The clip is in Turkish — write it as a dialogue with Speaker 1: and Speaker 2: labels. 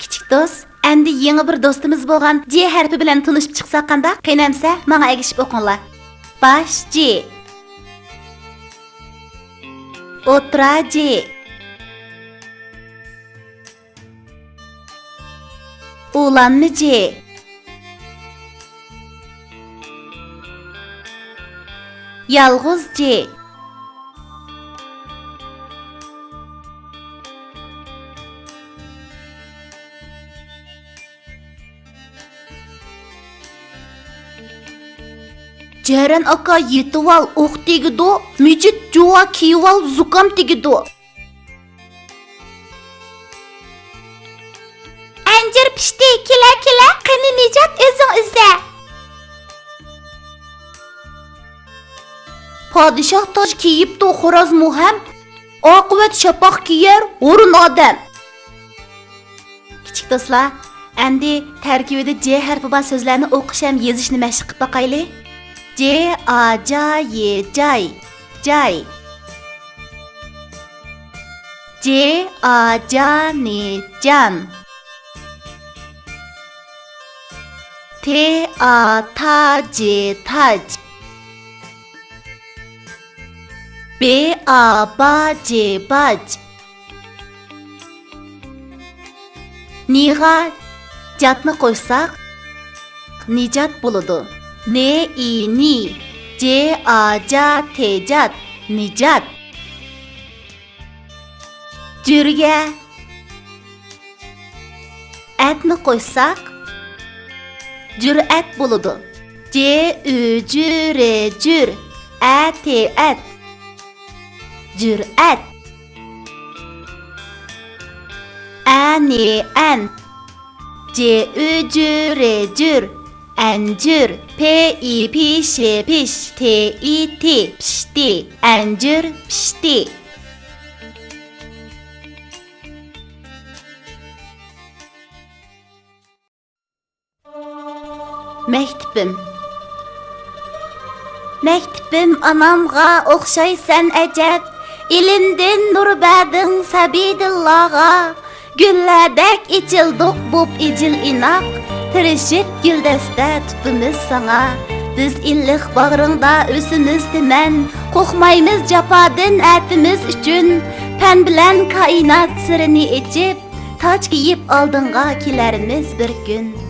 Speaker 1: Kichik do'st, endi yangi bir do'stimiz bo'lgan J harfi bilan tanishib chiqsak qanday? Qiynamsa, menga ergishib o'qinglar. Bosh J. O'tira J. Ulanma J. Yalğız J. Ceren aka yetival oq tegidu, mücit juva kival zukam tegidu. Ancir pişti, kila qani Necat özün izle. Padişah taş kiyipdi xo'roz muham, oqibat shapaq kiyer, o'rin odam. Kichik do'stlar, endi tarkibida J harfi bor so'zlarni o'qish ham yozishni mashq qilib boqaylik. C, A, C, Y, cay, cay. C, A, C, N, can. T, A, Ta, C, tac. B, A, Ba, C, bac. Niga catni qo'ysak, Necat bo'ladi. Ne, I, ni. C, A, C, tecat, Necat. Cürge etni qo'ysak, Cüret bo'ladi. C, Ü, Cüre, cür. Et, et. Cüret. En, en. C, Ü, Cüre, cür. Encür. P, I, piş, piş. T, I, ti, pişti. Encür, pişti. Mektubim. Mektubim anamga o'xshaysan ajab. İlimdin nur berdin sabidillahga. Güllardek içildik bub icil inak. Tirishib güldeste tutimiz sana. Biz illik bağrında üsümüz timen. Qo'rqmaymiz japadin atimiz üçün. Pen bilen kainat sirini içip, taç giyip aldınga kilerimiz bir gün.